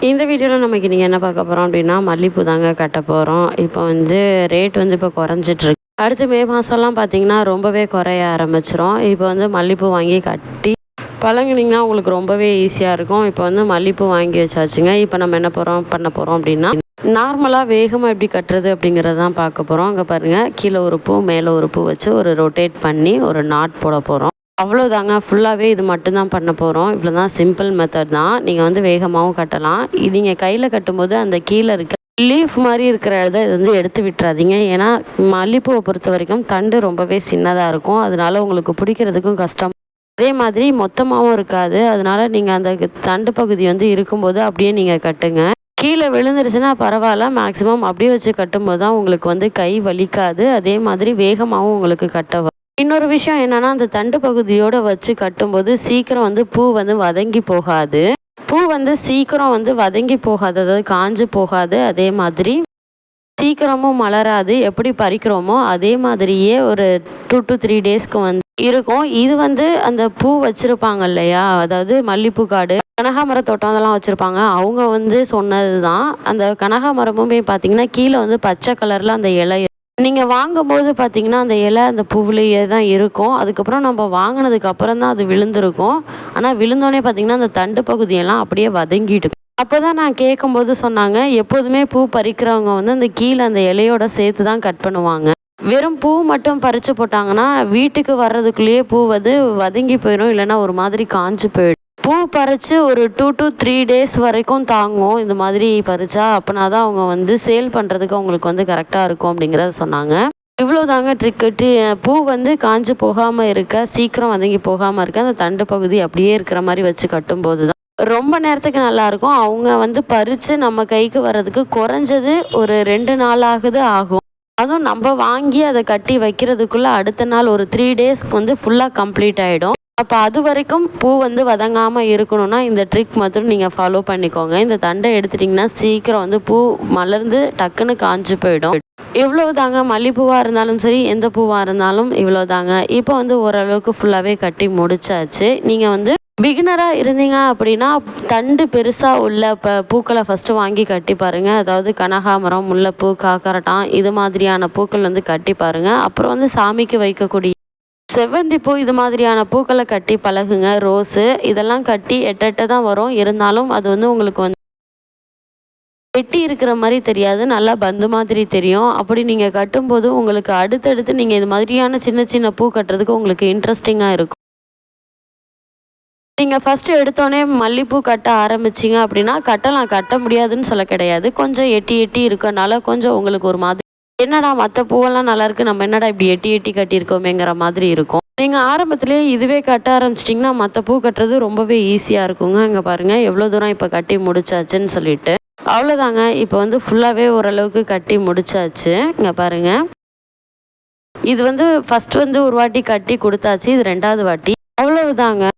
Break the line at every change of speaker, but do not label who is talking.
இந்த வீடியோவில் நமக்கு நீங்கள் என்ன பார்க்க போகிறோம் அப்படின்னா மல்லிகைப்பூ தாங்க கட்ட போகிறோம். இப்போ ரேட் இப்போ குறைஞ்சிட்ருக்கு. அடுத்து மே மாதம்லாம் பார்த்திங்கன்னா ரொம்பவே குறைய ஆரம்பிச்சிரும். இப்போ மல்லிகைப்பூ வாங்கி கட்டி பழங்கினீங்கன்னா உங்களுக்கு ரொம்பவே ஈஸியாக இருக்கும். இப்போ மல்லிகைப்பூ வாங்கி வச்சாச்சுங்க. இப்போ நம்ம என்ன பண்ண போகிறோம் அப்படின்னா நார்மலாக வேகமாக எப்படி கட்டுறது அப்படிங்கிறது தான் பார்க்க போகிறோம். அங்கே பாருங்கள், கீழே ஒரு பூ மேலே ஒரு பூ வச்சு ஒரு ரொட்டேட் பண்ணி ஒரு நாட் போட போகிறோம். அவ்வளோதாங்க. ஃபுல்லாகவே இது மட்டும்தான் பண்ண போகிறோம். இவ்வளோ தான், சிம்பிள் மெத்தட் தான். நீங்கள் வேகமாகவும் கட்டலாம். நீங்கள் கையில் கட்டும்போது அந்த கீழே இருக்க லீஃப் மாதிரி இருக்கிற இதை எடுத்து விட்டுறாதீங்க. ஏன்னா மல்லிகைப்பூவை பொறுத்த வரைக்கும் தண்டு ரொம்பவே சின்னதாக இருக்கும். அதனால உங்களுக்கு பிடிக்கிறதுக்கும் கஷ்டம். அதே மாதிரி மொத்தமாகவும் இருக்காது. அதனால நீங்கள் அந்த தண்டு பகுதி இருக்கும்போது அப்படியே நீங்கள் கட்டுங்க. கீழே விழுந்துருச்சுன்னா பரவாயில்ல. மேக்ஸிமம் அப்படியே வச்சு கட்டும்போது தான் உங்களுக்கு கை வலிக்காது. அதே மாதிரி வேகமாகவும் உங்களுக்கு கட்ட. இன்னொரு விஷயம் என்னன்னா, அந்த தண்டு பகுதியோடு வச்சு கட்டும்போது சீக்கிரம் பூ வதங்கி போகாது. பூ சீக்கிரம் வதங்கி போகாது, அதாவது காஞ்சு போகாது. அதே மாதிரி சீக்கிரமும் மலராது. எப்படி பறிக்கிறோமோ அதே மாதிரியே ஒரு 2 to 3 டேஸ்க்கு இருக்கும். இது அந்த பூ வச்சுருப்பாங்க இல்லையா, அதாவது மல்லிகைப்பூ காடு, கனகாமர தோட்டம் அதெல்லாம் வச்சுருப்பாங்க. அவங்க சொன்னது தான். அந்த கனகாமரமுமே பார்த்தீங்கன்னா கீழே பச்சை கலரில் அந்த இலை. நீங்கள் வாங்கும்போது பார்த்தீங்கன்னா அந்த இலை அந்த பூவிலேயே தான் இருக்கும். அதுக்கப்புறம் நம்ம வாங்கினதுக்கு அப்புறம் தான் அது விழுந்திருக்கும். ஆனால் விழுந்தோடனே பார்த்தீங்கன்னா அந்த தண்டு பகுதியெல்லாம் அப்படியே வதங்கிட்டு. அப்போ தான் நான் கேட்கும்போது சொன்னாங்க, எப்போதுமே பூ பறிக்கிறவங்க அந்த கீழே அந்த இலையோட சேர்த்து தான் கட் பண்ணுவாங்க. வெறும் பூ மட்டும் பறித்து போட்டாங்கன்னா வீட்டுக்கு வர்றதுக்குள்ளேயே பூ வதங்கி போயிடும், இல்லைன்னா ஒரு மாதிரி காஞ்சு போயிடும். பூ பறித்து ஒரு 2 to 3 டேஸ் வரைக்கும் தாங்கும் இந்த மாதிரி பறித்தா. அப்போனா தான் அவங்க சேல் பண்ணுறதுக்கு அவங்களுக்கு கரெக்டாக இருக்கும் அப்படிங்கிறத சொன்னாங்க. இவ்வளோ தாங்க ட்ரிக்கு. பூ காஞ்சு போகாமல் இருக்க, சீக்கிரம் வதங்கி போகாமல் இருக்க, அந்த தண்டு பகுதி அப்படியே இருக்கிற மாதிரி வச்சு கட்டும்போது தான் ரொம்ப நேரத்துக்கு நல்லாயிருக்கும். அவங்க பறித்து நம்ம கைக்கு வர்றதுக்கு குறைஞ்சது ஒரு 2 நாளாகுது ஆகும். அதுவும் நம்ம வாங்கி அதை கட்டி வைக்கிறதுக்குள்ளே அடுத்த நாள் ஒரு 3 டேஸ்க்கு ஃபுல்லாக கம்ப்ளீட் ஆகிடும். அப்போ அது வரைக்கும் பூ வதங்காமல் இருக்கணும்னா இந்த ட்ரிக் மட்டும் நீங்கள் ஃபாலோ பண்ணிக்கோங்க. இந்த தண்டை எடுத்துட்டிங்கன்னா சீக்கிரம் பூ மலர்ந்து டக்குன்னு காஞ்சு போயிடும். இவ்வளோ தாங்க. மல்லிகைப்பூவாக இருந்தாலும் சரி, எந்த பூவாக இருந்தாலும் இவ்வளோ தாங்க. இப்போ ஓரளவுக்கு ஃபுல்லாகவே கட்டி முடிச்சாச்சு. நீங்கள் பிகினராக இருந்தீங்க அப்படின்னா தண்டு பெருசாக உள்ள பூக்களை ஃபஸ்ட்டு வாங்கி கட்டி பாருங்கள். அதாவது கனகாமரம், முல்லைப்பூ, காக்கரட்டான் இது மாதிரியான பூக்கள் கட்டி பாருங்கள். அப்புறம் சாமிக்கு வைக்கக்கூடிய செவ்வந்திப்பூ இது மாதிரியான பூக்களை கட்டி பழகுங்க. ரோஸு இதெல்லாம் கட்டி எட்ட தான் வரும். இருந்தாலும் அது உங்களுக்கு வெட்டி இருக்கிற மாதிரி தெரியாது, நல்லா பந்து மாதிரி தெரியும். அப்படி நீங்கள் கட்டும்போது உங்களுக்கு அடுத்தடுத்து நீங்கள் இது மாதிரியான சின்ன சின்ன பூ கட்டுறதுக்கு உங்களுக்கு இன்ட்ரெஸ்டிங்காக இருக்கும். நீங்கள் ஃபஸ்ட்டு எடுத்தோடனே மல்லிகைப்பூ கட்ட ஆரம்பிச்சிங்க அப்படின்னா கட்ட முடியாதுன்னு சொல்ல கிடையாது. கொஞ்சம் எட்டி இருக்கனால கொஞ்சம் உங்களுக்கு ஒரு மாதிரி என்னடா மற்ற பூவெல்லாம் நல்லாயிருக்கு, நம்ம என்னடா இப்படி எட்டி கட்டியிருக்கோமேங்கிற மாதிரி இருக்கும். நீங்கள் ஆரம்பத்துலேயே இதுவே கட்ட ஆரம்பிச்சிட்டிங்கன்னா மற்ற பூ கட்டுறது ரொம்பவே ஈஸியாக இருக்குங்க. இங்கே பாருங்கள் எவ்வளோ தூரம் இப்போ கட்டி முடிச்சாச்சுன்னு சொல்லிட்டு. அவ்வளோதாங்க. இப்போ ஃபுல்லாகவே ஓரளவுக்கு கட்டி முடிச்சாச்சு. இங்கே பாருங்கள், இது ஃபஸ்ட்டு ஒரு வாட்டி கட்டி கொடுத்தாச்சு, இது 2வது வாட்டி. அவ்வளவுதாங்க.